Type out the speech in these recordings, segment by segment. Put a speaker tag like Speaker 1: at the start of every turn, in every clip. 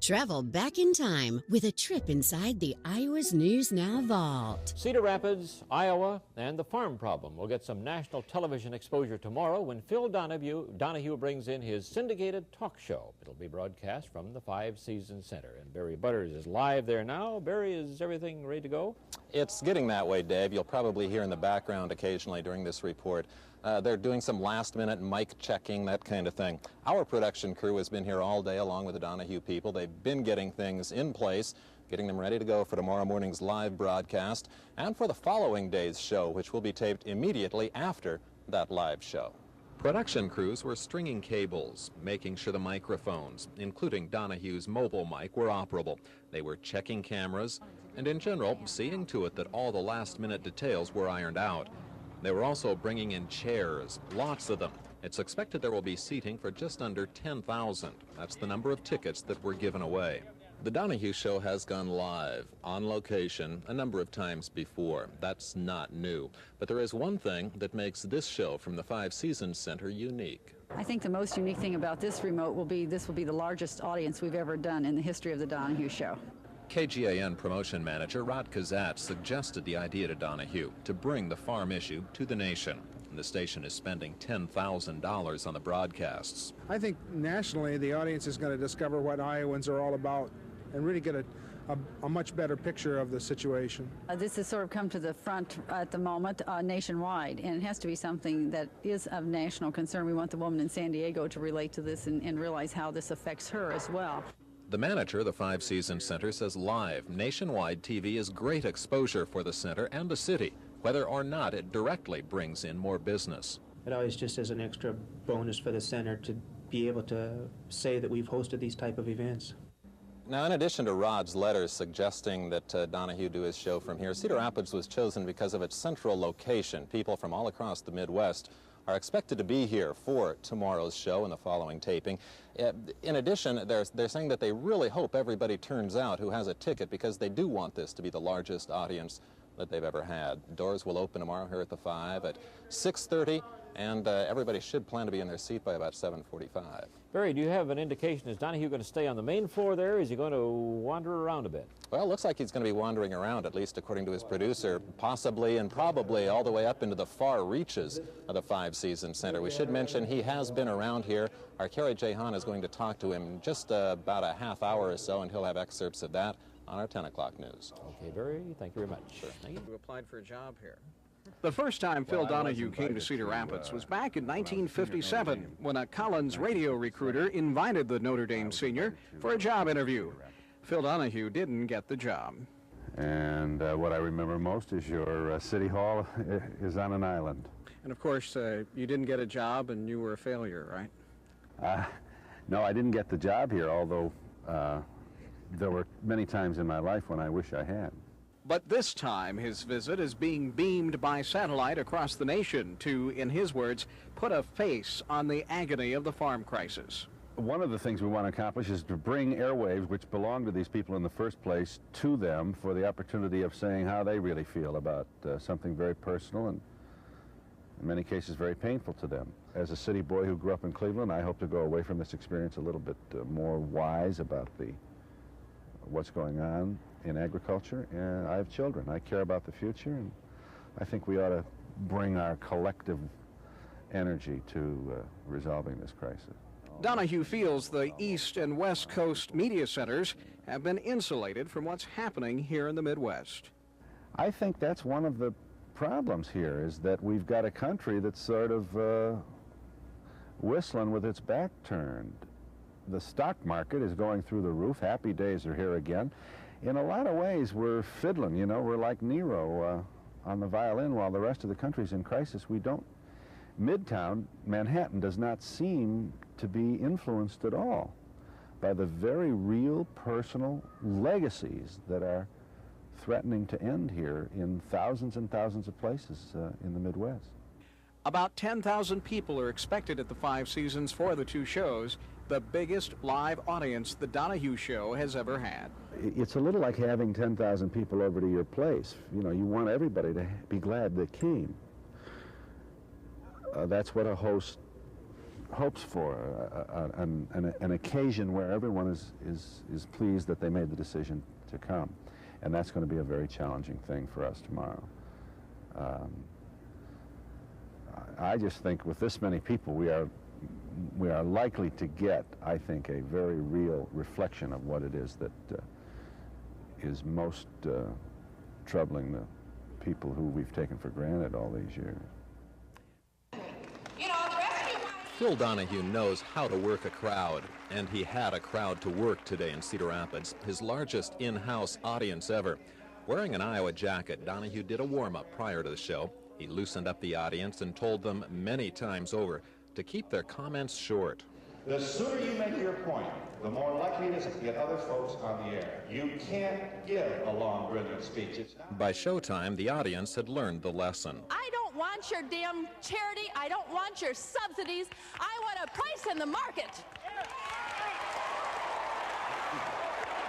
Speaker 1: Travel back in time with a trip inside the Iowa's News Now vault.
Speaker 2: Cedar Rapids, Iowa, and the farm problem will get some national television exposure tomorrow when Phil Donahue brings in his syndicated talk show. It'll be broadcast from the Five Seasons Center. And Barry Butters is live there now. Barry, is everything ready to go?
Speaker 3: It's getting that way, Dave. You'll probably hear in the background occasionally during this report. They're doing some last-minute mic checking, that kind of thing. Our production crew has been here all day along with the Donahue people. They've been getting things in place, getting them ready to go for tomorrow morning's live broadcast and for the following day's show, which will be taped immediately after that live show. Production crews were stringing cables, making sure the microphones, including Donahue's mobile mic, were operable. They were checking cameras and, in general, seeing to it that all the last-minute details were ironed out. They were also bringing in chairs, lots of them. It's expected there will be seating for just under 10,000. That's the number of tickets that were given away. The Donahue Show has gone live, on location, a number of times before. That's not new. But there is one thing that makes this show from the Five Seasons Center unique.
Speaker 4: I think the most unique thing about this remote will be this will be the largest audience we've ever done in the history of the Donahue Show.
Speaker 3: KGAN promotion manager Rod Kazat suggested the idea to Donahue to bring the farm issue to the nation. And the station is spending $10,000 on the broadcasts.
Speaker 5: I think nationally the audience is going to discover what Iowans are all about and really get a much better picture of the situation.
Speaker 4: This has sort of come to the front at the moment nationwide, and it has to be something that is of national concern. We want the woman in San Diego to relate to this and realize how this affects her as well.
Speaker 3: The manager of the Five Seasons Center says live, nationwide TV is great exposure for the center and the city, whether or not it directly brings in more business.
Speaker 6: It always just is an extra bonus for the center to be able to say that we've hosted these type of events.
Speaker 3: Now, in addition to Rod's letters suggesting that Donahue do his show from here, Cedar Rapids was chosen because of its central location. People from all across the Midwest are expected to be here for tomorrow's show and the following taping. In addition, they're saying that they really hope everybody turns out who has a ticket because they do want this to be the largest audience that they've ever had. Doors will open tomorrow here at the 5 at 6:30, and everybody should plan to be in their seat by about 7:45.
Speaker 2: Barry, do you have an indication, is Donahue going to stay on the main floor there, or is he going to wander around a bit?
Speaker 3: Well, it looks like he's going to be wandering around, at least according to his producer, possibly and probably all the way up into the far reaches of the Five Seasons Center. We should mention he has been around here. Our Carrie J. Hahn is going to talk to him just about a half hour or so, and he'll have excerpts of that on our 10 o'clock news.
Speaker 2: Okay, Barry, thank you very much.
Speaker 3: Sure.
Speaker 2: Thank you.
Speaker 7: You applied for a job here. The first time Phil Donahue came to Cedar Rapids was back in 1957 when a Collins radio recruiter invited the Notre Dame senior for a job interview. Phil Donahue didn't get the job.
Speaker 8: And what I remember most is your city hall is on an island.
Speaker 7: And of course, you didn't get a job and you were a failure, right?
Speaker 8: No, I didn't get the job here, although there were many times in my life when I wish I had.
Speaker 7: But this time, his visit is being beamed by satellite across the nation to, in his words, put a face on the agony of the farm crisis.
Speaker 8: One of the things we want to accomplish is to bring airwaves, which belong to these people in the first place, to them for the opportunity of saying how they really feel about something very personal and, in many cases, very painful to them. As a city boy who grew up in Cleveland, I hope to go away from this experience a little bit more wise about what's going on in agriculture, and I have children. I care about the future, and I think we ought to bring our collective energy to resolving this crisis.
Speaker 7: Donahue feels the East and West Coast media centers have been insulated from what's happening here in the Midwest.
Speaker 8: I think that's one of the problems here, is that we've got a country that's sort of whistling with its back turned. The stock market is going through the roof. Happy days are here again. In a lot of ways, we're fiddling, you know. We're like Nero on the violin while the rest of the country's in crisis. We don't. Midtown, Manhattan, does not seem to be influenced at all by the very real personal legacies that are threatening to end here in thousands and thousands of places in the Midwest.
Speaker 7: About 10,000 people are expected at the Five Seasons for the two shows, the biggest live audience the Donahue Show has ever had.
Speaker 8: It's a little like having 10,000 people over to your place. You know, you want everybody to be glad they came. That's what a host hopes for, an occasion where everyone is pleased that they made the decision to come. And that's going to be a very challenging thing for us tomorrow. I just think with this many people, we are likely to get, I think, a very real reflection of what it is that is most troubling the people who we've taken for granted all these years.
Speaker 3: Phil Donahue knows how to work a crowd, and he had a crowd to work today in Cedar Rapids, his largest in-house audience ever. Wearing an Iowa jacket, Donahue did a warm-up prior to the show. He loosened up the audience and told them many times over to keep their comments short.
Speaker 9: The sooner you make your point, the more likely it is to get other folks on the air. You can't give a long, brilliant speech.
Speaker 3: By showtime, the audience had learned the lesson.
Speaker 10: I don't want your damn charity. I don't want your subsidies. I want a price in the market.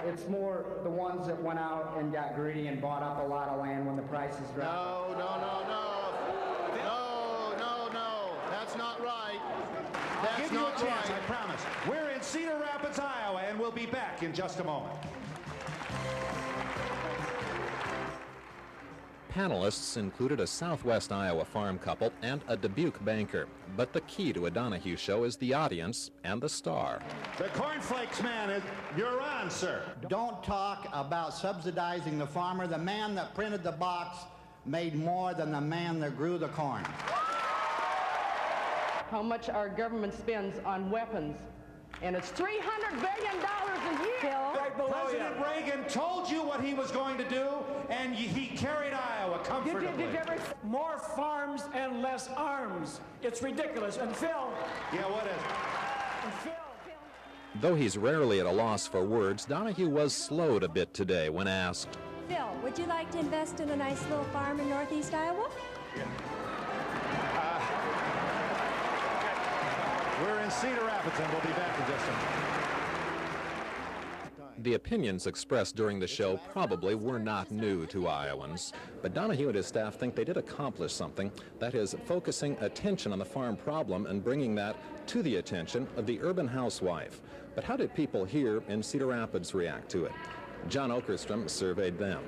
Speaker 11: It's more the ones that went out and got greedy and bought up a lot of land when the prices dropped.
Speaker 12: No. That's not right.
Speaker 9: I'll give you a chance, I promise. We're in Cedar Rapids, Iowa, and we'll be back in just a moment.
Speaker 3: Panelists included a Southwest Iowa farm couple and a Dubuque banker. But the key to a Donahue show is the audience and the star.
Speaker 9: The Cornflakes man, you're on, sir.
Speaker 11: Don't talk about subsidizing the farmer. The man that printed the box made more than the man that grew the corn.
Speaker 10: How much our government spends on weapons, and it's $300 billion a year.
Speaker 9: President Reagan told you what he was going to do, and he carried Iowa comfortably.
Speaker 13: More farms and less arms. It's ridiculous. And Phil.
Speaker 9: Yeah, what is it?
Speaker 13: And Phil.
Speaker 3: Though he's rarely at a loss for words, Donahue was slowed a bit today when asked,
Speaker 14: Phil, would you like to invest in a nice little farm in northeast Iowa?
Speaker 9: We're in Cedar Rapids, and we'll be back in just a minute.
Speaker 3: The opinions expressed during the show probably were not new to Iowans, but Donahue and his staff think they did accomplish something, that is, focusing attention on the farm problem and bringing that to the attention of the urban housewife. But how did people here in Cedar Rapids react to it? John Okerstrom surveyed them.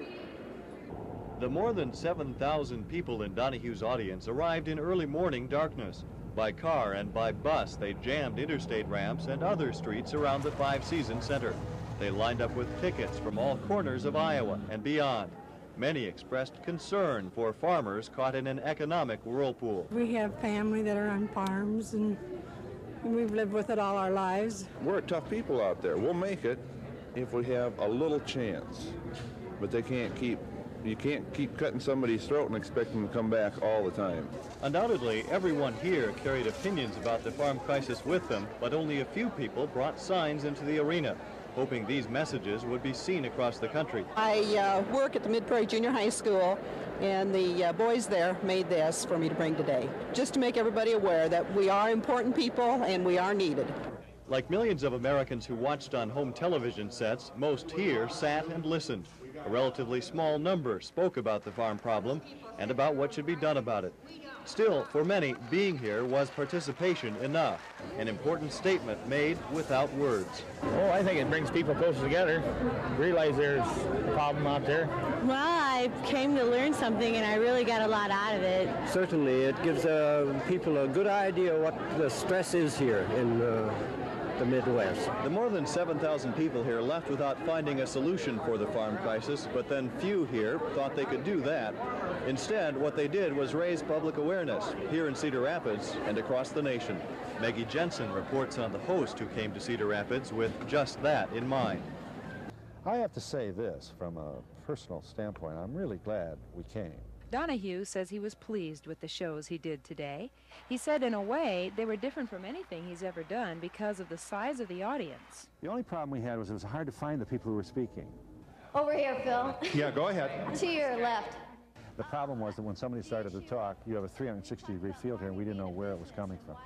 Speaker 15: The more than 7,000 people in Donahue's audience arrived in early morning darkness. By car and by bus, they jammed interstate ramps and other streets around the Five Seasons Center. They lined up with tickets from all corners of Iowa and beyond. Many expressed concern for farmers caught in an economic whirlpool.
Speaker 16: We have family that are on farms, and we've lived with it all our lives.
Speaker 17: We're tough people out there. We'll make it if we have a little chance. But you can't keep cutting somebody's throat and expect them to come back all the time.
Speaker 15: Undoubtedly, everyone here carried opinions about the farm crisis with them, but only a few people brought signs into the arena, hoping these messages would be seen across the country.
Speaker 18: I work at the Mid-Prairie Junior High School, and the boys there made this for me to bring today, just to make everybody aware that we are important people and we are needed.
Speaker 15: Like millions of Americans who watched on home television sets, most here sat and listened. A relatively small number spoke about the farm problem and about what should be done about it. Still, for many, being here was participation enough, an important statement made without words.
Speaker 19: Oh, I think it brings people closer together, realize there's a problem out there.
Speaker 20: Well, I came to learn something, and I really got a lot out of it.
Speaker 21: Certainly, it gives people a good idea what the stress is here in the Midwest.
Speaker 15: The more than 7,000 people here left without finding a solution for the farm crisis, but then few here thought they could do that. Instead, what they did was raise public awareness here in Cedar Rapids and across the nation. Maggie Jensen reports on the host who came to Cedar Rapids with just that in mind.
Speaker 8: I have to say this from a personal standpoint. I'm really glad we came.
Speaker 22: Donahue says he was pleased with the shows he did today. He said in a way they were different from anything he's ever done because of the size of the audience.
Speaker 8: The only problem we had was it was hard to find the people who were speaking.
Speaker 20: Over here, Phil.
Speaker 9: Yeah, go ahead.
Speaker 20: To your left.
Speaker 8: The problem was that when somebody started to talk, you have a 360-degree field here, and we didn't know where it was coming from.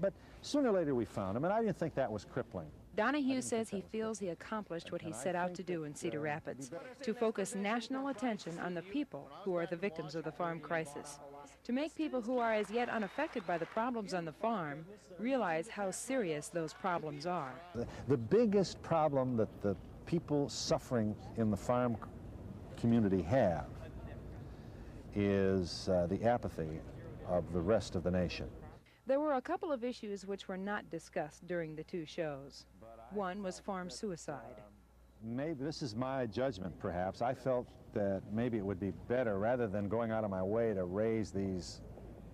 Speaker 8: But sooner or later we found him, and I didn't think that was crippling.
Speaker 22: Donahue says he feels he accomplished what he set out to do in Cedar Rapids, to focus national attention on the people who are the victims of the farm crisis. to make people who are as yet unaffected by the problems on the farm realize how serious those problems are.
Speaker 8: The biggest problem that the people suffering in the farm community have is the apathy of the rest of the nation.
Speaker 22: There were a couple of issues which were not discussed during the two shows. One was farm suicide.
Speaker 8: Maybe this is my judgment, perhaps. I felt that maybe it would be better, rather than going out of my way to raise these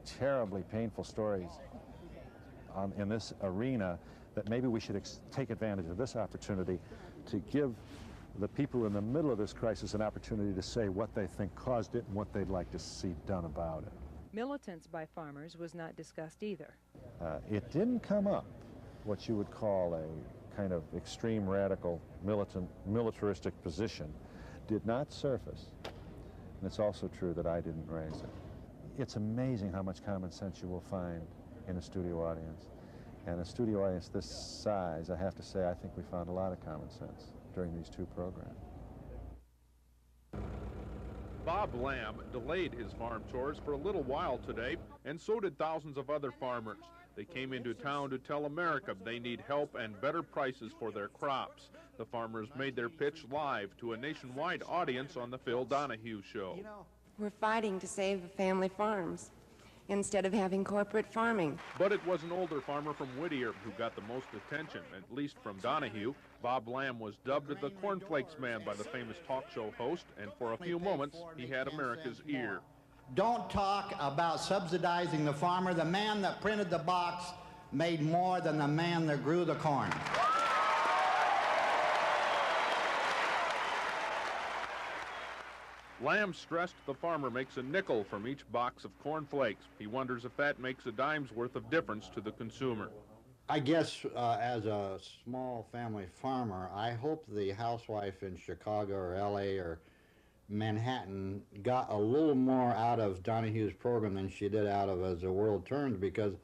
Speaker 8: terribly painful stories in this arena, that maybe we should take advantage of this opportunity to give the people in the middle of this crisis an opportunity to say what they think caused it and what they'd like to see done about it.
Speaker 22: Militants by farmers was not discussed either.
Speaker 8: It didn't come up, what you would call a kind of extreme radical militaristic position, did not surface. And it's also true that I didn't raise it. It's amazing how much common sense you will find in a studio audience. And a studio audience this size, I have to say, I think we found a lot of common sense during these two programs.
Speaker 1: Bob Lamb delayed his farm chores for a little while today, and so did thousands of other farmers. They came into town to tell America they need help and better prices for their crops. The farmers made their pitch live to a nationwide audience on the Phil Donahue Show.
Speaker 5: We're fighting to save the family farms instead of having corporate farming.
Speaker 1: But it was an older farmer from Whittier who got the most attention, at least from Donahue. Bob Lamb was dubbed the Cornflakes Man by the famous talk show host, and for a few moments he had America's ear.
Speaker 11: Don't talk about subsidizing the farmer. The man that printed the box made more than the man that grew the corn.
Speaker 1: Lamb stressed the farmer makes a nickel from each box of cornflakes. He wonders if that makes a dime's worth of difference to the consumer.
Speaker 11: I guess as a small family farmer, I hope the housewife in Chicago or LA or Manhattan got a little more out of Donahue's program than she did out of As the World Turns, because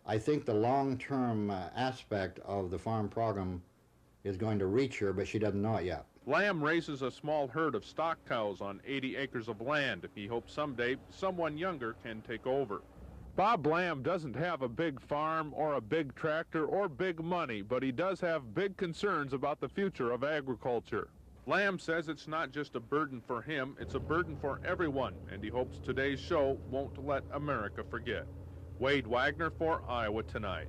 Speaker 11: I think the long-term aspect of the farm program is going to reach her, but she doesn't know it yet.
Speaker 1: Lamb raises a small herd of stock cows on 80 acres of land. He hopes someday someone younger can take over. Bob Lamb doesn't have a big farm or a big tractor or big money, but he does have big concerns about the future of agriculture. Lamb says it's not just a burden for him, it's a burden for everyone, and he hopes today's show won't let America forget. Wade Wagner for Iowa Tonight.